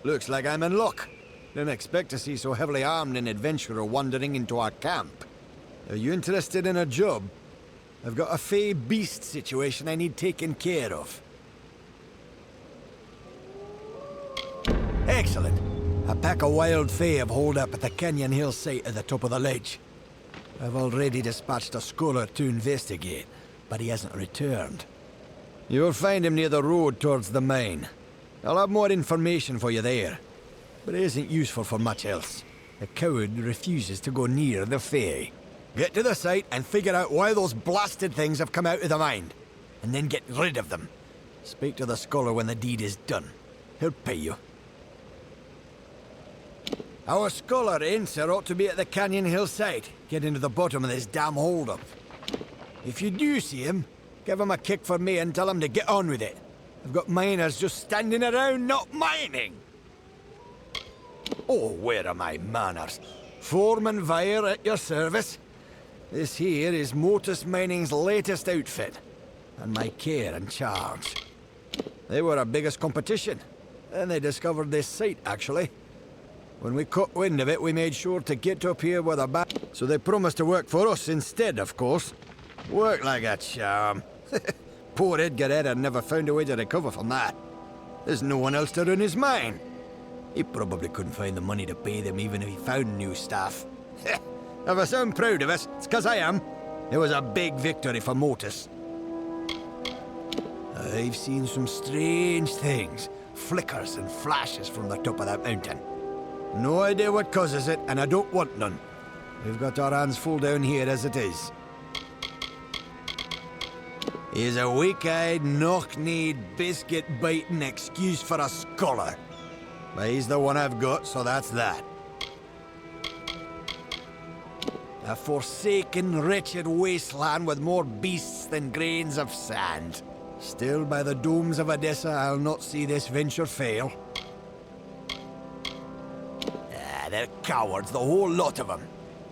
Looks like I'm in luck. Didn't expect to see so heavily armed an adventurer wandering into our camp. Are you interested in a job? I've got a fey beast situation I need taken care of. Excellent. A pack of wild fey have holed up at the Canyon Hill site at the top of the ledge. I've already dispatched a scholar to investigate, but he hasn't returned. You'll find him near the road towards the mine. I'll have more information for you there, but it isn't useful for much else. The coward refuses to go near the Fae. Get to the site and figure out why those blasted things have come out of the mine, and then get rid of them. Speak to the scholar when the deed is done. He'll pay you. Our scholar, Enser, ought to be at the Canyon Hill site, getting to the bottom of this damn hold-up. If you do see him, give him a kick for me and tell him to get on with it. I've got miners just standing around not mining. Oh, where are my manners? Foreman Vire at your service. This here is Motus Mining's latest outfit, and my care and charge. They were our biggest competition, and they discovered this site, actually. When we caught wind of it, we made sure to get up here with a bat. So they promised to work for us instead, of course. Work like a charm. Poor Edgar Edder never found a way to recover from that. There's no one else to run his mine. He probably couldn't find the money to pay them even if he found new staff. If I sound proud of us, it's 'cause I am. It was a big victory for Motus. I've seen some strange things. Flickers and flashes from the top of that mountain. No idea what causes it, and I don't want none. We've got our hands full down here as it is. He's a weak-eyed, knock-kneed, biscuit-biting excuse for a scholar. But he's the one I've got, so that's that. A forsaken, wretched wasteland with more beasts than grains of sand. Still, by the domes of Odessa, I'll not see this venture fail. They're cowards, the whole lot of them.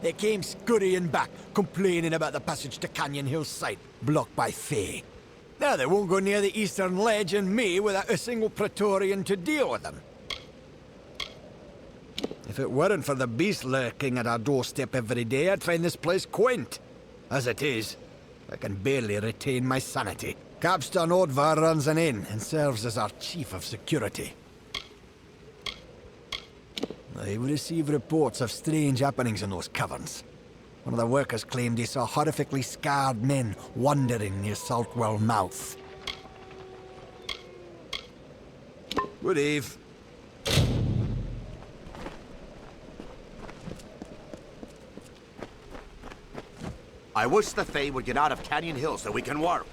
They came scurrying back, complaining about the passage to Canyon Hill site, blocked by Fae. Now they won't go near the eastern ledge and me without a single Praetorian to deal with them. If it weren't for the beast lurking at our doorstep every day, I'd find this place quaint. As it is, I can barely retain my sanity. Capstan Odvar runs an inn and serves as our chief of security. I receive reports of strange happenings in those caverns. One of the workers claimed he saw horrifically scarred men wandering near Saltwell Mouth. Good eve. I wish the Fae would get out of Canyon Hill so we can work.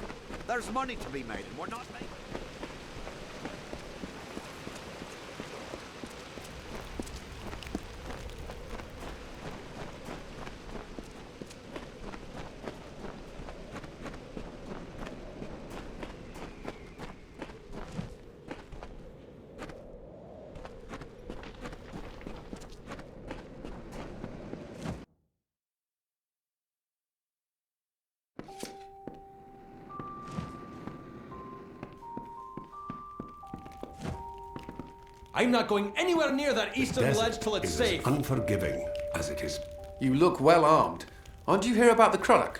There's money to be made, and we're not making. I'm not going anywhere near that eastern ledge till it's safe. As unforgiving as it is. You look well armed. Aren't you hear about the Krulak?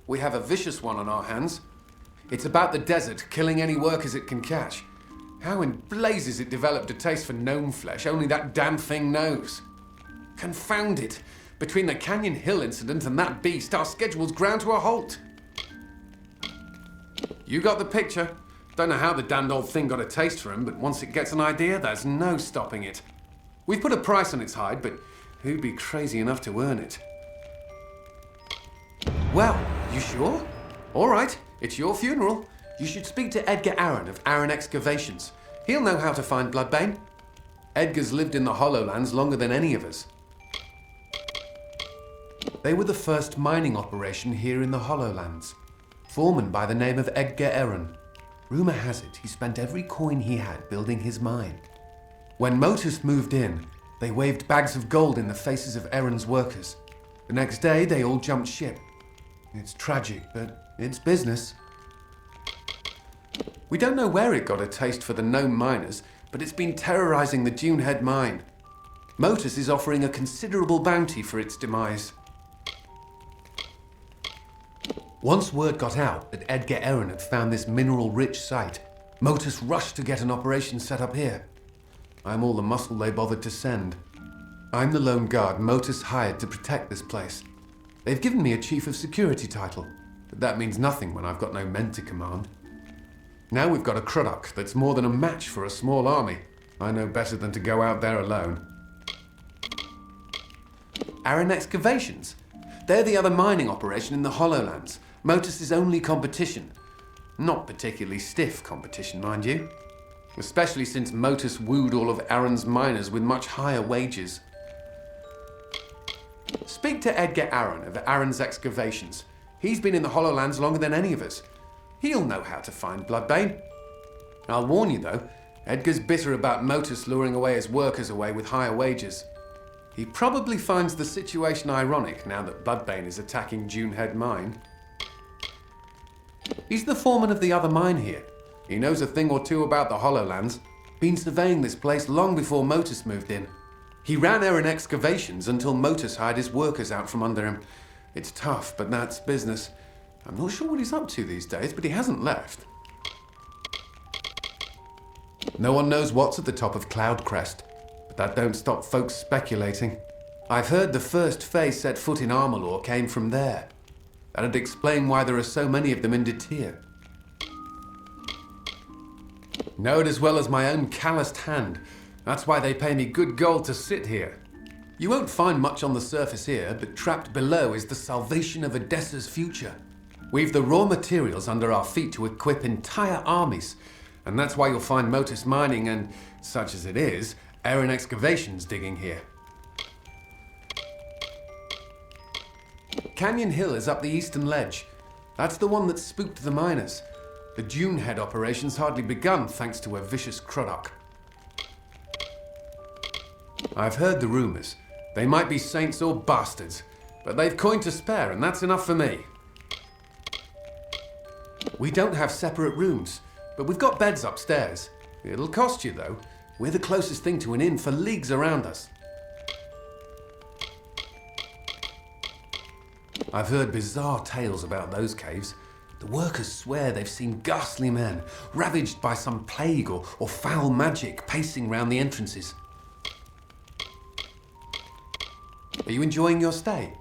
We have a vicious one on our hands. It's about the desert, killing any workers it can catch. How in blazes it developed a taste for gnome flesh, only that damn thing knows. Confound it. Between the Canyon Hill incident and that beast, our schedule's ground to a halt. You got the picture. Don't know how the damned old thing got a taste for him, but once it gets an idea, there's no stopping it. We've put a price on its hide, but who'd be crazy enough to earn it? Well, you sure? All right, it's your funeral. You should speak to Edgar Aaron of Aaron Excavations. He'll know how to find Bloodbane. Edgar's lived in the Hollowlands longer than any of us. They were the first mining operation here in the Hollowlands. Foreman by the name of Edgar Aaron. Rumour has it he spent every coin he had building his mine. When Motus moved in, they waved bags of gold in the faces of Aaron's workers. The next day, they all jumped ship. It's tragic, but it's business. We don't know where it got a taste for the gnome miners, but it's been terrorising the Dunehead mine. Motus is offering a considerable bounty for its demise. Once word got out that Edgar Aaron had found this mineral-rich site, Motus rushed to get an operation set up here. I'm all the muscle they bothered to send. I'm the lone guard Motus hired to protect this place. They've given me a Chief of Security title, but that means nothing when I've got no men to command. Now we've got a Cruddock that's more than a match for a small army. I know better than to go out there alone. Aaron Excavations? They're the other mining operation in the Hollowlands. Motus's only competition. Not particularly stiff competition, mind you. Especially since Motus wooed all of Aaron's miners with much higher wages. Speak to Edgar Aaron of Aaron's Excavations. He's been in the Hollowlands longer than any of us. He'll know how to find Bloodbane. I'll warn you though, Edgar's bitter about Motus luring away his workers away with higher wages. He probably finds the situation ironic now that Bloodbane is attacking Dunehead Mine. He's the foreman of the other mine here. He knows a thing or two about the Hollowlands. Been surveying this place long before Motus moved in. He ran Aaron Excavations until Motus hired his workers out from under him. It's tough, but that's business. I'm not sure what he's up to these days, but he hasn't left. No one knows what's at the top of Cloudcrest, but that don't stop folks speculating. I've heard the first Fae set foot in Amalur came from there. That'd explain why there are so many of them in Detir. Know it as well as my own calloused hand. That's why they pay me good gold to sit here. You won't find much on the surface here, but trapped below is the salvation of Odessa's future. We've the raw materials under our feet to equip entire armies, and that's why you'll find Motus Mining and, such as it is, Aaron Excavations digging here. Canyon Hill is up the eastern ledge. That's the one that spooked the miners. The Dunehead operation's hardly begun thanks to a vicious Cruddock. I've heard the rumours. They might be saints or bastards, but they've coin to spare and that's enough for me. We don't have separate rooms, but we've got beds upstairs. It'll cost you though. We're the closest thing to an inn for leagues around us. I've heard bizarre tales about those caves. The workers swear they've seen ghastly men, ravaged by some plague or foul magic pacing round the entrances. Are you enjoying your stay?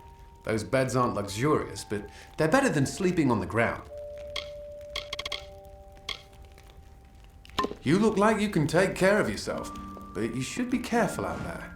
Those beds aren't luxurious, but they're better than sleeping on the ground. You look like you can take care of yourself, but you should be careful out there.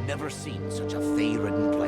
never seen such a fey-ridden place.